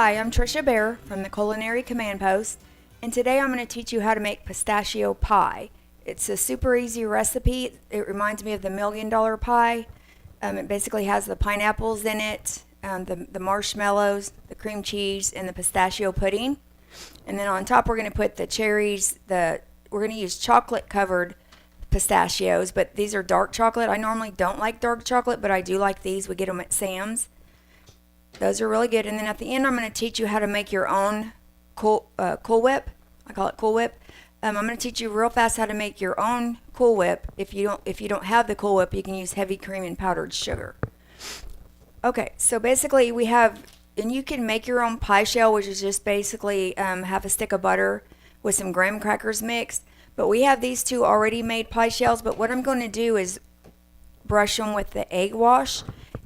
Hi, I'm Trisha Bear from the Culinary Command Post, and today I'm going to teach you how to make pistachio pie. It's a super easy recipe. It reminds me of the $1,000,000 pie. It basically has the pineapples in it, the marshmallows, the cream cheese, and the pistachio pudding. And then on top we're going to put the cherries. We're going to use chocolate covered pistachios, but these are dark chocolate. I normally don't like dark chocolate, but I do like these. We get them at Sam's. Those are really good. And then at the end, I'm going to teach you how to make your own Cool Whip. I call it Cool Whip. I'm going to teach you real fast how to make your own Cool Whip. If you don't have the Cool Whip, you can use heavy cream and powdered sugar. Okay, so basically we have, and you can make your own pie shell, which is just basically half a stick of butter with some graham crackers mixed. But we have these two already made pie shells. But what I'm going to do is brush them with the egg wash,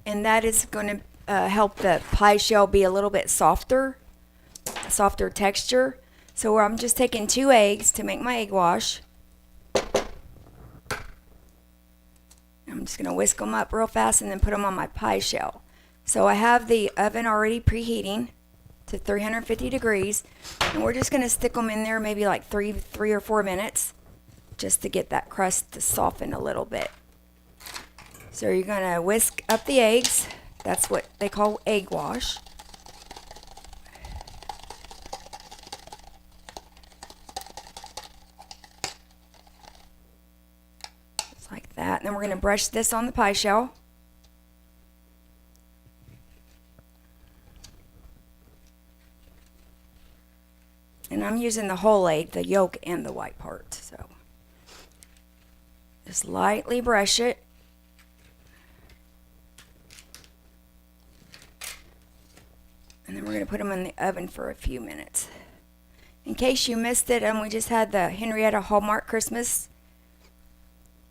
and that is going to help the pie shell be a little bit softer texture. So I'm just taking 2 eggs to make my egg wash. I'm just going to whisk them up real fast and then put them on my pie shell. So I have the oven already preheating to 350 degrees, and we're just going to stick them in there maybe like 3 or 4 minutes just to get that crust to soften a little bit. So you're going to whisk up the eggs. That's what they call egg wash. Just like that. And then we're going to brush this on the pie shell. And I'm using the whole egg, the yolk and the white part. So just lightly brush it. And then we're going to put them in the oven for a few minutes. In case you missed it, we just had the Henrietta Hallmark Christmas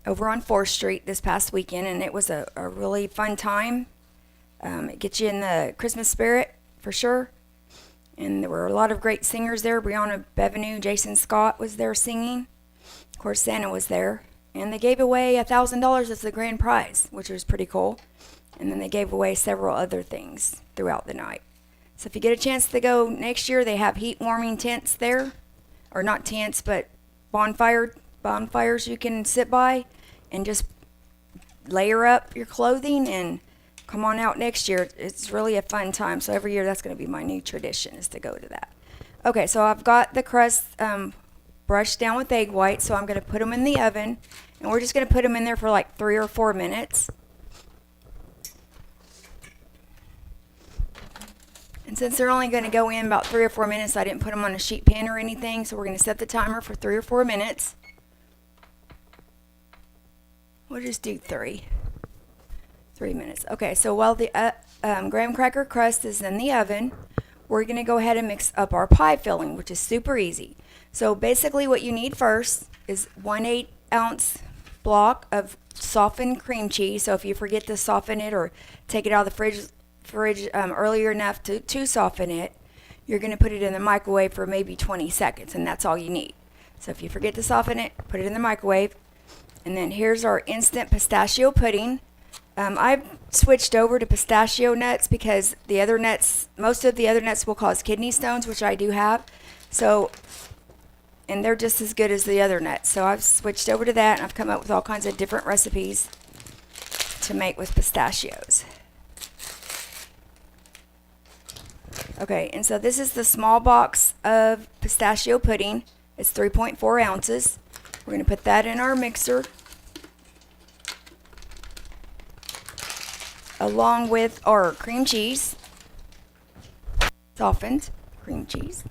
over on 4th Street this past weekend, and it was a really fun time. It gets you in the Christmas spirit for sure. And there were a lot of great singers there. Brianna Bevenou, Jason Scott was there singing. Of course, Santa was there. And they gave away $1,000 as the grand prize, which was pretty cool. And then they gave away several other things throughout the night. So if you get a chance to go next year, they have heat warming tents there. Or not tents, but bonfires you can sit by and just layer up your clothing and come on out next year. It's really a fun time. So every year that's going to be my new tradition, is to go to that. Okay, so I've got the crust brushed down with egg white, so I'm going to put them in the oven. And we're just going to put them in there for like 3 or 4 minutes. And since they're only going to go in about 3 or 4 minutes, I didn't put them on a sheet pan or anything, so we're going to set the timer for 3 or 4 minutes. We'll just do 3 minutes. Okay, so while the graham cracker crust is in the oven, we're going to go ahead and mix up our pie filling, which is super easy. So basically what you need first is 1/8 ounce block of softened cream cheese. So if you forget to soften it or take it out of the fridge earlier enough to soften it, you're going to put it in the microwave for maybe 20 seconds, and that's all you need. So if you forget to soften it, put it in the microwave. And then here's our instant pistachio pudding. I've switched over to pistachio nuts because most of the other nuts will cause kidney stones, which I do have. So, and they're just as good as the other nuts. So I've switched over to that, and I've come up with all kinds of different recipes to make with pistachios. Okay, and so this is the small box of pistachio pudding. It's 3.4 ounces. We're going to put that in our mixer along with our cream cheese, softened cream cheese.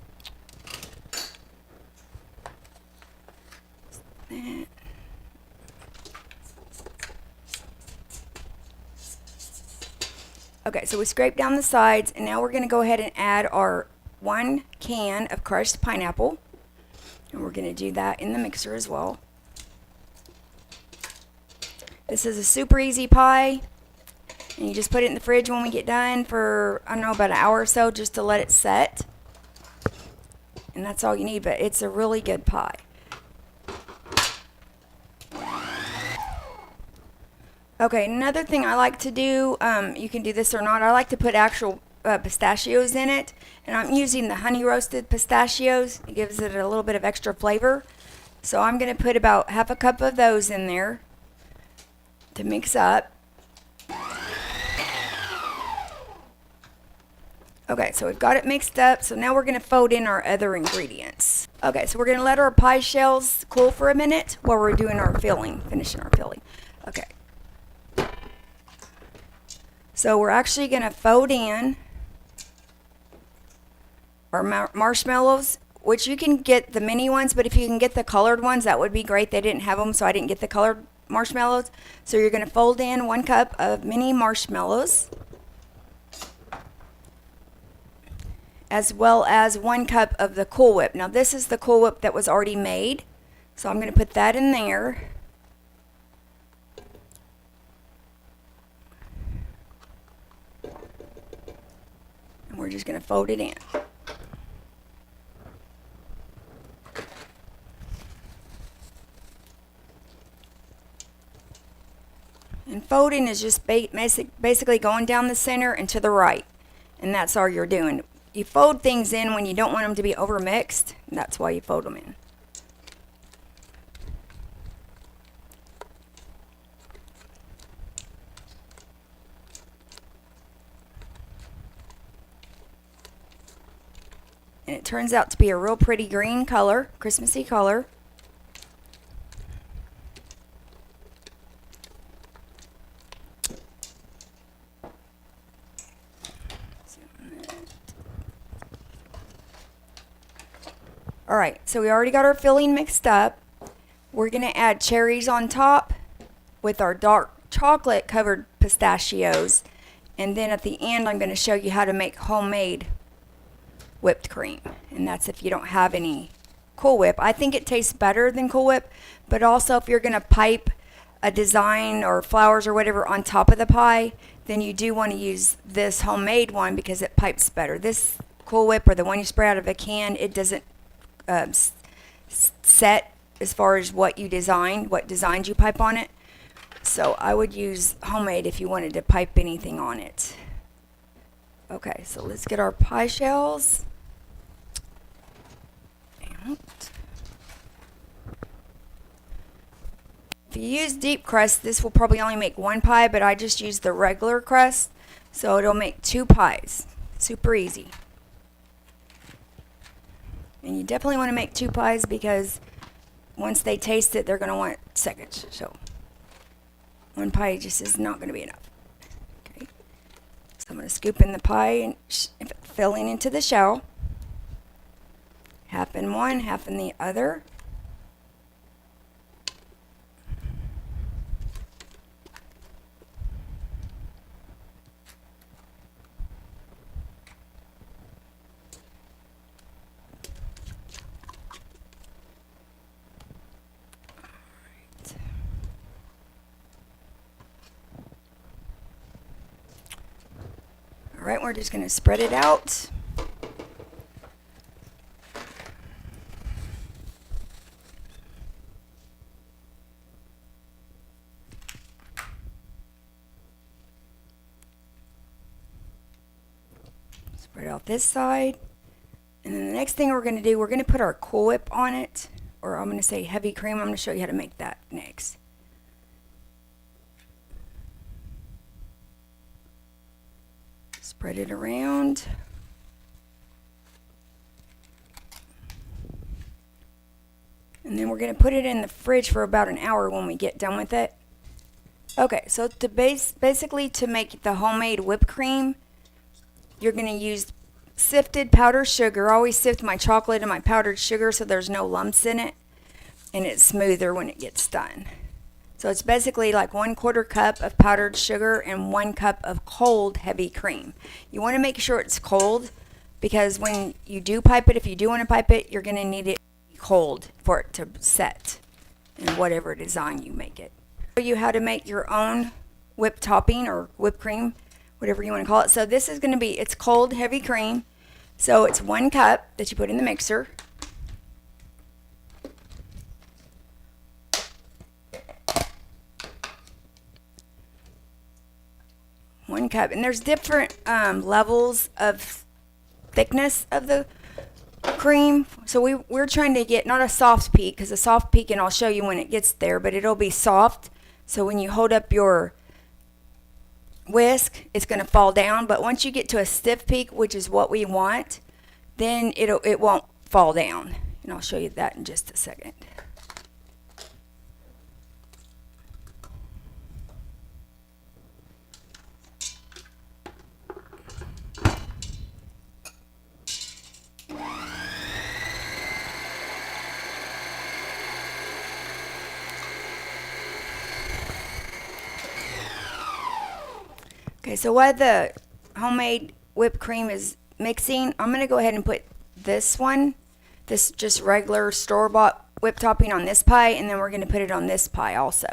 Okay, so we scrape down the sides, and now we're going to go ahead and add our 1 can of crushed pineapple. And we're going to do that in the mixer as well. This is a super easy pie, and you just put it in the fridge when we get done for, I don't know, about an hour or so just to let it set. And that's all you need, but it's a really good pie. Okay, another thing I like to do, you can do this or not, I like to put actual pistachios in it, and I'm using the honey roasted pistachios. It gives it a little bit of extra flavor. So I'm going to put about half a cup of those in there to mix up. Okay, so we've got it mixed up. So now we're going to fold in our other ingredients. Okay, so we're going to let our pie shells cool for a minute while we're doing our filling, finishing our filling. Okay. So we're actually going to fold in our marshmallows, which you can get the mini ones, but if you can get the colored ones, that would be great. They didn't have them, so I didn't get the colored marshmallows. So you're going to fold in 1 cup of mini marshmallows, as well as 1 cup of the Cool Whip. Now this is the Cool Whip that was already made, so I'm going to put that in there. And we're just going to fold it in. And folding is just basically going down the center and to the right. And that's all you're doing. You fold things in when you don't want them to be over mixed. And that's why you fold them in. And it turns out to be a real pretty green color, Christmassy color. Alright, so we already got our filling mixed up. We're going to add cherries on top with our dark chocolate covered pistachios. And then at the end, I'm going to show you how to make homemade whipped cream. And that's if you don't have any Cool Whip. I think it tastes better than Cool Whip, but also if you're going to pipe a design or flowers or whatever on top of the pie, then you do want to use this homemade one because it pipes better. This Cool Whip, or the one you spray out of a can, it doesn't set as far as what you design, what designs you pipe on it. So I would use homemade if you wanted to pipe anything on it. Okay, so let's get our pie shells out. If you use deep crust, this will probably only make 1 pie, but I just use the regular crust, so it'll make 2 pies. Super easy. And you definitely want to make 2 pies because once they taste it, they're going to want seconds. So 1 pie just is not going to be enough. Okay. So I'm going to scoop in the pie and filling into the shell. Half in one, half in the other. Alright, we're just going to spread it out. Spread out this side. And then the next thing we're going to do, we're going to put our Cool Whip on it. Or I'm going to say heavy cream. I'm going to show you how to make that next. Spread it around. And then we're going to put it in the fridge for about an hour when we get done with it. Okay, so to basically to make the homemade whipped cream, you're going to use sifted powdered sugar. I always sift my chocolate and my powdered sugar so there's no lumps in it, and it's smoother when it gets done. So it's basically like 1/4 cup of powdered sugar and 1 cup of cold heavy cream. You want to make sure it's cold because when you do pipe it, if you do want to pipe it, you're going to need it cold for it to set in whatever design you make it. I'll show you how to make your own whipped topping or whipped cream, whatever you want to call it. So this is going to be, it's cold heavy cream. So it's 1 cup that you put in the mixer. 1 cup. And there's different levels of thickness of the cream. So we're trying to get not a soft peak, because a soft peak, and I'll show you when it gets there, but it'll be soft. So when you hold up your whisk, it's going to fall down. But once you get to a stiff peak, which is what we want, then it won't fall down. And I'll show you that in just a second. Okay, so while the homemade whipped cream is mixing, I'm going to go ahead and put this just regular store-bought whipped topping on this pie, and then we're going to put it on this pie also.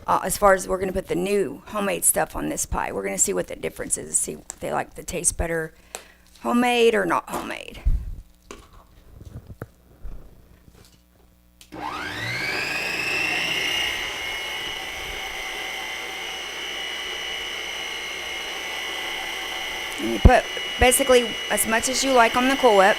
As far as we're going to put the new homemade stuff on this pie. We're going to see what the difference is, see if they like the taste better homemade or not homemade. And you put basically as much as you like on the Cool Whip.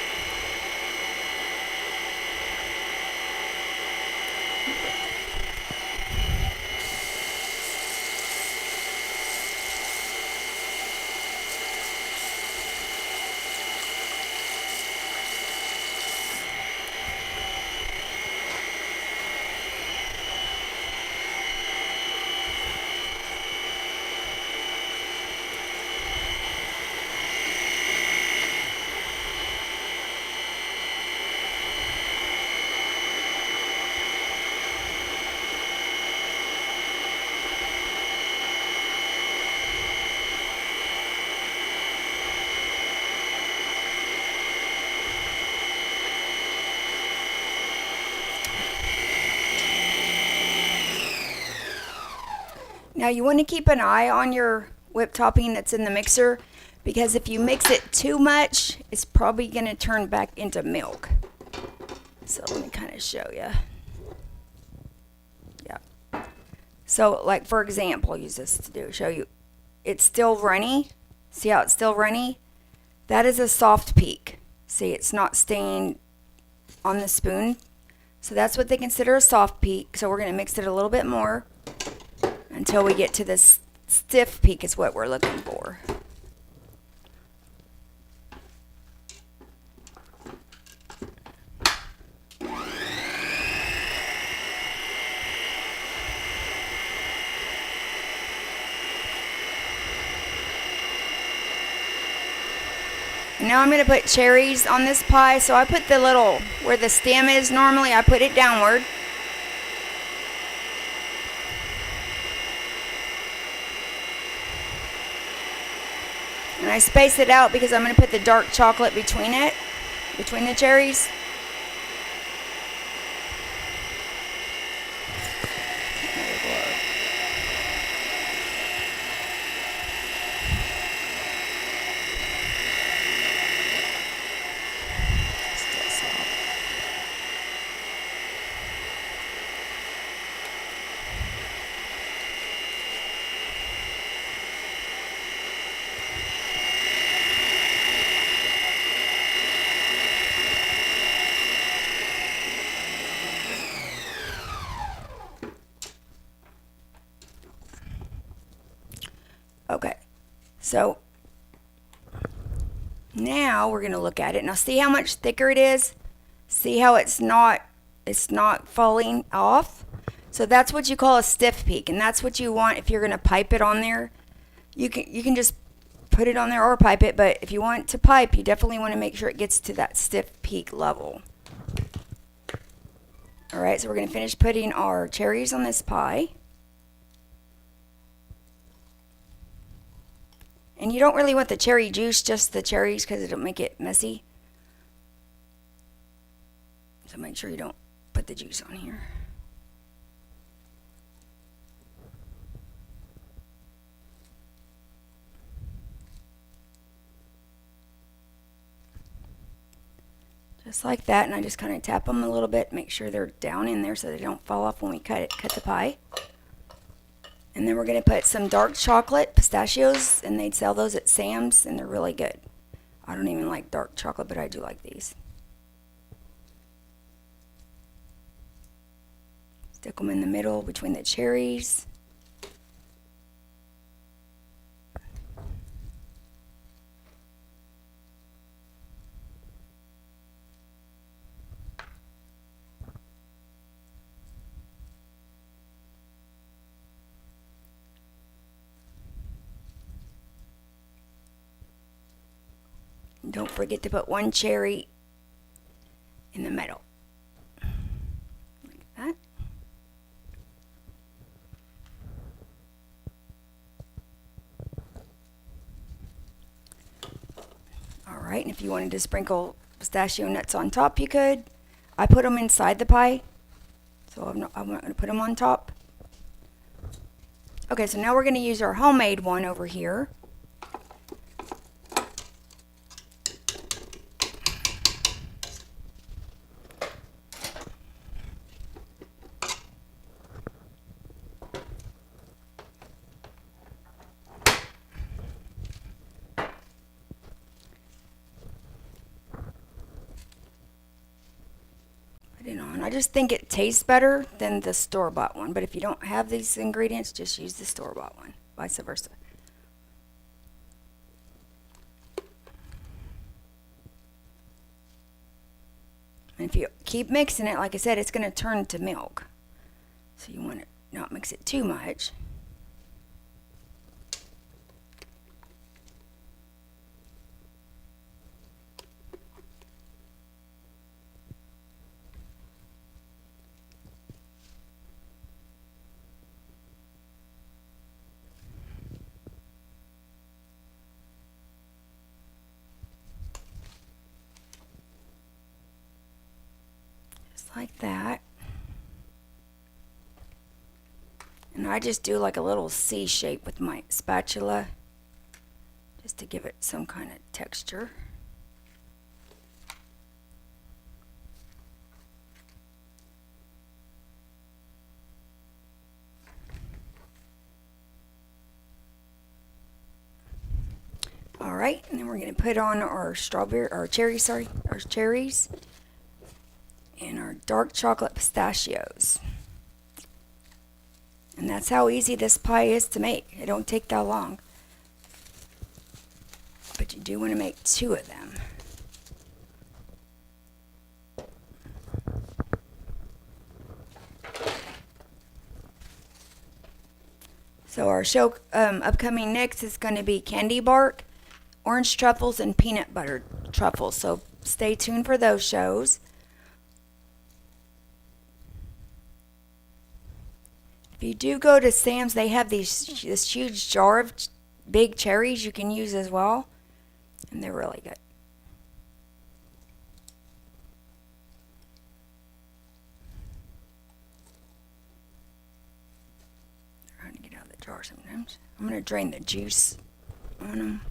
Now you want to keep an eye on your whipped topping that's in the mixer, because if you mix it too much, it's probably going to turn back into milk. So let me kind of show you. Yeah. So like for example, I'll use this to show you. It's still runny. See how it's still runny? That is a soft peak. See, it's not staying on the spoon. So that's what they consider a soft peak. So we're going to mix it a little bit more until we get to this stiff peak is what we're looking for. Now I'm going to put cherries on this pie. So I put the little, where the stem is normally, I put it downward. And I space it out because I'm going to put the dark chocolate between it, between the cherries. Okay, so now we're going to look at it. Now see how much thicker it is? See how it's not falling off? So that's what you call a stiff peak, and that's what you want if you're going to pipe it on there. You can just put it on there or pipe it, but if you want to pipe, you definitely want to make sure it gets to that stiff peak level. All right, so we're going to finish putting our cherries on this pie. And you don't really want the cherry juice, just the cherries, because it'll make it messy. So make sure you don't put the juice on here. Just like that, and I just kind of tap them a little bit, make sure they're down in there so they don't fall off when we cut the pie. And then we're going to put some dark chocolate pistachios, and they'd sell those at Sam's, and they're really good. I don't even like dark chocolate, but I do like these. Stick them in the middle between the cherries. Don't forget to put one cherry in the middle. Like that. Alright, and if you wanted to sprinkle pistachio nuts on top, you could. I put them inside the pie, so I'm not going to put them on top. Okay, so now we're going to use our homemade one over here. I just think it tastes better than the store-bought one, but if you don't have these ingredients, just use the store-bought one, vice versa. And if you keep mixing it, like I said, it's going to turn to milk. So you want to not mix it too much. Like that. And I just do like a little C shape with my spatula just to give it some kind of texture. Alright, and then we're going to put on our cherries and our dark chocolate pistachios. And that's how easy this pie is to make. It don't take that long. But you do want to make 2 of them. So our show upcoming next is going to be candy bark, orange truffles, and peanut butter truffles. So stay tuned for those shows. If you do go to Sam's, they have this huge jar of big cherries you can use as well, and they're really good. They're hard to get out of the jar sometimes. I'm going to drain the juice on them.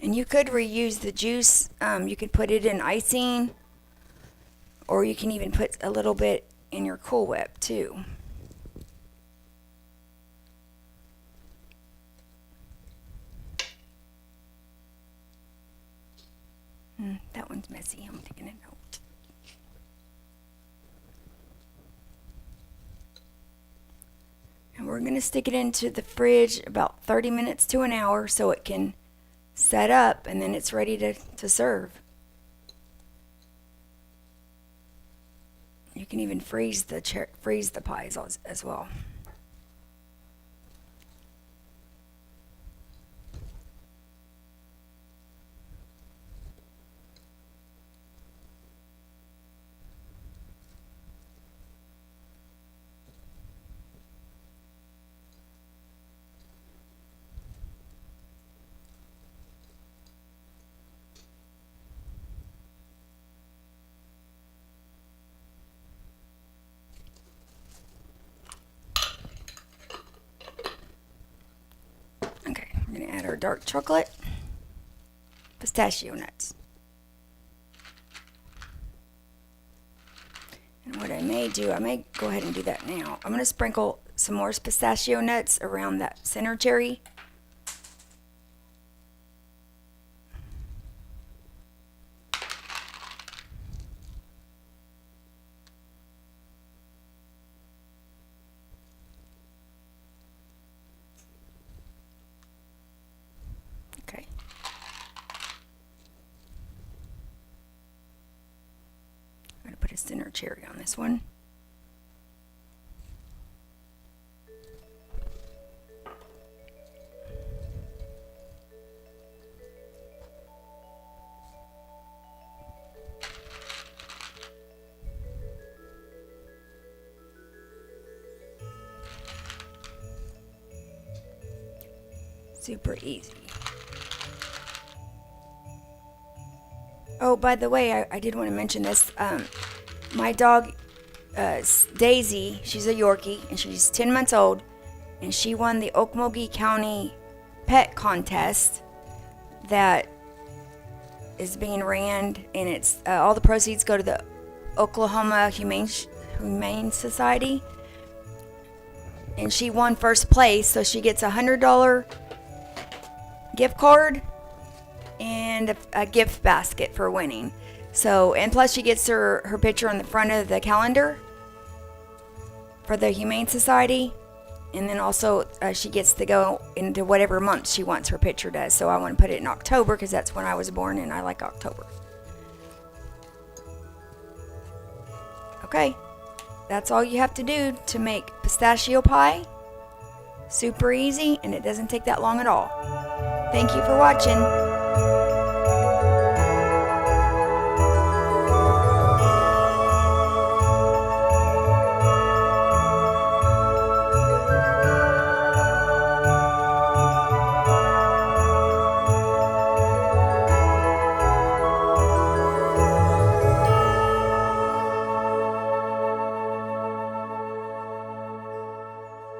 And you could reuse the juice. You could put it in icing, or you can even put a little bit in your Cool Whip too. That one's messy. I'm taking it out. And we're going to stick it into the fridge about 30 minutes to an hour so it can set up, and then it's ready to serve. You can even freeze the pies as well. Okay, I'm going to add our dark chocolate, pistachio nuts. do, I may go ahead and do that now. I'm going to sprinkle some more pistachio nuts around that center cherry. Okay. I'm going to put a center cherry on this one. Super easy. Oh, by the way, I did want to mention this. My dog, Daisy, she's a Yorkie, and she's 10 months old, and she won the Okmulgee County Pet Contest that is being ran, and it's all the proceeds go to the Oklahoma Humane Society, and she won first place, so she gets a $100 gift card and a gift basket for winning. So, and plus she gets her picture on the front of the calendar for the Humane Society, and then also she gets to go into whatever month she wants her picture does. So I want to put it in October because that's when I was born and I like October. Okay, that's all you have to do to make pistachio pie. Super easy, and it doesn't take that long at all. Thank you for watching.